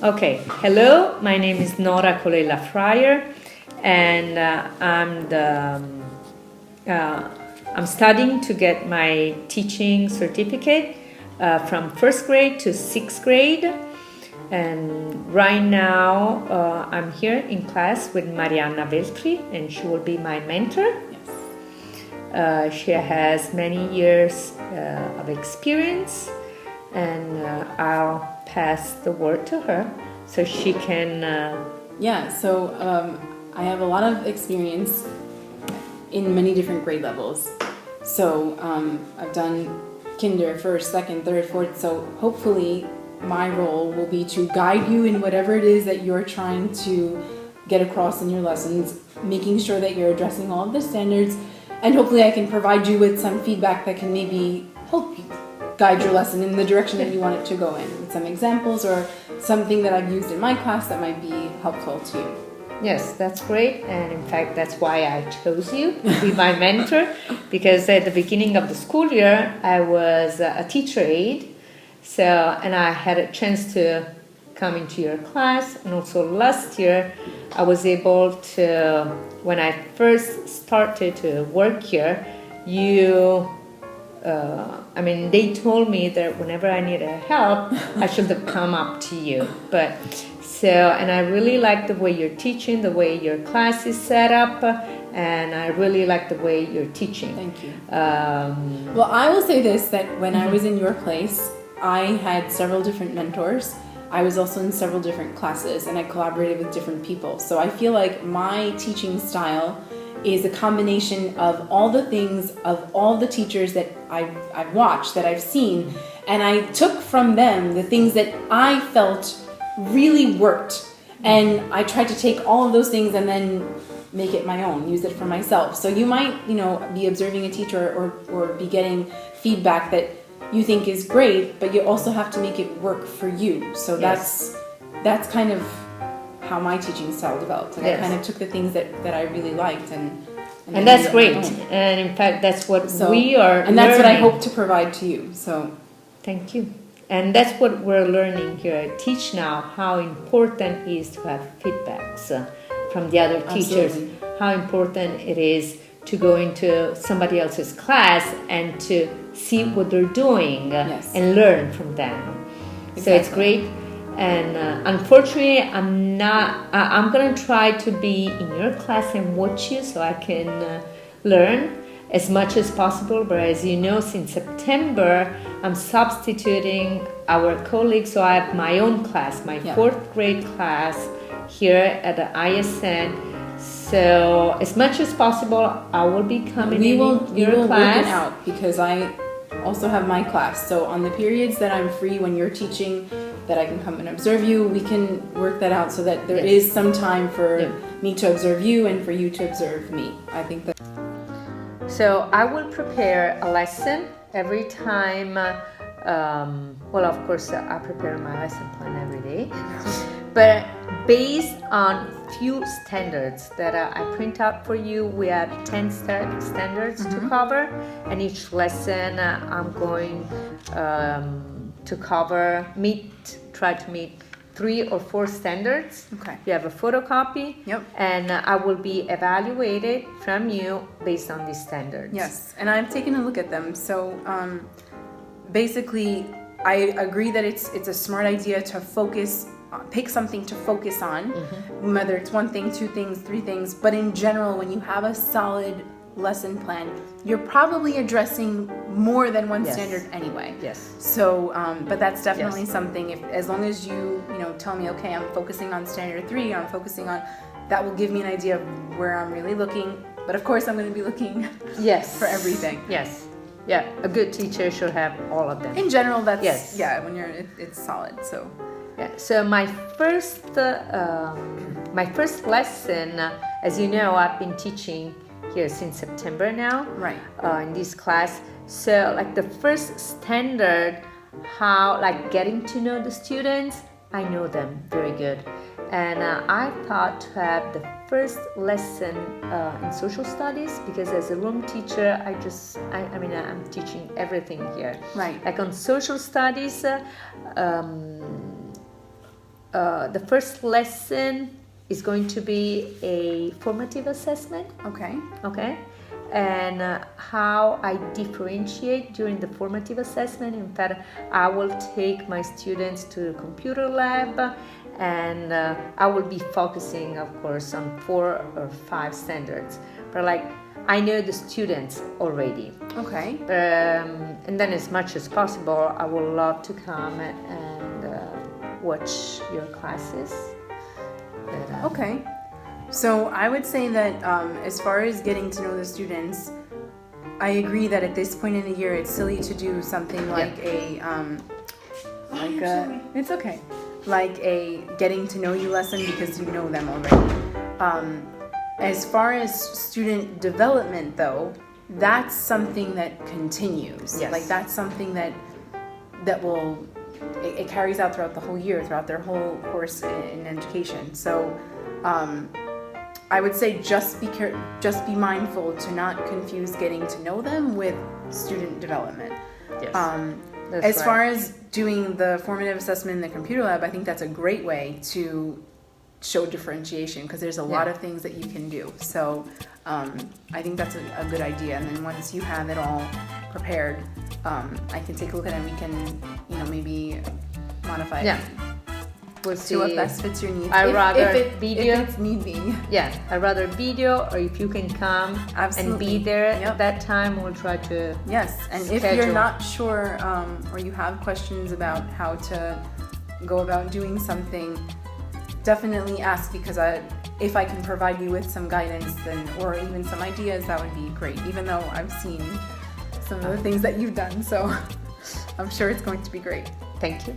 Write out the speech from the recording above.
Okay, hello, my name is Nora Colella Fryer, and I'm studying to get my teaching certificate from first grade to sixth grade. And right now I'm here in class with Marianna Veltri, and she will be my mentor. Yes. She has many years of experience, and I'll pass the word to her so she can... I have a lot of experience in many different grade levels. So I've done kinder, first, second, third, fourth, so hopefully my role will be to guide you in whatever it is that you're trying to get across in your lessons, making sure that you're addressing all of the standards, and hopefully I can provide you with some feedback that can maybe help you guide your lesson in the direction that you want it to go in, with some examples or something that I've used in my class that might be helpful to you. Yes, that's great, and in fact that's why I chose you to be my mentor, because at the beginning of the school year I was a teacher aide, and I had a chance to come into your class, and also last year I was able to, when I first started to work here, they told me that whenever I needed help, I should have come up to you. And I really like the way you're teaching, the way your class is set up, and I really like the way you're teaching. Thank you. Well, I will say this, that when I was in your place, I had several different mentors. I was also in several different classes, and I collaborated with different people. So I feel like my teaching style is a combination of all the things of all the teachers that I've watched, that I've seen, and I took from them the things that I felt really worked, and I tried to take all of those things and then make it my own, use it for myself. So you might, be observing a teacher or be getting feedback that you think is great, but you also have to make it work for you. So yes. that's kind of how my teaching style developed. And yes. I kind of took the things that I really liked and that's great. And in fact, that's what we are and that's learning. what I hope to provide to you. So thank you. And that's what we're learning here at Teach Now, how important it is to have feedbacks from the other teachers. Absolutely. How important it is to go into somebody else's class and to see what they're doing yes. and learn from them. Exactly. So it's great. And unfortunately, I'm going to try to be in your class and watch you so I can learn as much as possible. But as you know, since September, I'm substituting our colleagues. So I have my own class, my fourth grade class here at the ISN. So as much as possible, I will be coming in your class. We will work it out, because I also have my class. So on the periods that I'm free when you're teaching, that I can come and observe you, we can work that out so that there is some time for me to observe you and for you to observe me. I think that. So I will prepare a lesson every time. Of course, I prepare my lesson plan every day, but based on few standards that I print out for you. We have 10 standards to cover, and each lesson I'm going to try to meet 3 or 4 standards. Okay. You have a photocopy. Yep. And I will be evaluated from you based on these standards. Yes, and I've taken a look at them. So basically, I agree that it's a smart idea to pick something to focus on, whether it's 1 thing, 2 things, 3 things. But in general, when you have a solid lesson plan, you're probably addressing more than one standard anyway. Yes. So, but that's definitely something. As long as you tell me, okay, I'm focusing on standard 3, or I'm focusing on, that will give me an idea of where I'm really looking. But of course, I'm going to be looking for everything. Yes. Yeah, a good teacher should have all of them. In general, that's when it's solid. So. Yeah. So my first lesson, as you know, I've been teaching here since September now. Right. In this class, so like the first standard, how getting to know the students, I know them very good, and I thought to have the first lesson in social studies, because as a room teacher, I'm teaching everything here. Right. Like on social studies, the first lesson is going to be a formative assessment. Okay. And how I differentiate during the formative assessment. In fact, I will take my students to the computer lab, and I will be focusing, of course, on 4 or 5 standards. But like, I know the students already. Okay. And then as much as possible, I would love to come and watch your classes. But, okay. So I would say that as far as getting to know the students, I agree that at this point in the year, it's silly to do something like it's okay, like a getting to know you lesson because you know them already. As far as student development, though, that's something that continues. Yes. Like that's something that will it carries out throughout the whole year, throughout their whole course in education. So. I would say just be mindful to not confuse getting to know them with student development. Yes. As far as doing the formative assessment in the computer lab, I think that's a great way to show differentiation because there's a lot of things that you can do. So I think that's a good idea. And then once you have it all prepared, I can take a look at it and we can, maybe modify it. We'll see. To what best fits your needs. Video. If it's need be. Yeah, I'd rather video, or if you can come and be there at that time, we'll try to. Yes, and schedule. If you're not sure or you have questions about how to go about doing something, definitely ask because if I can provide you with some guidance or even some ideas, that would be great. Even though I've seen some of the things that you've done, so I'm sure it's going to be great. Thank you.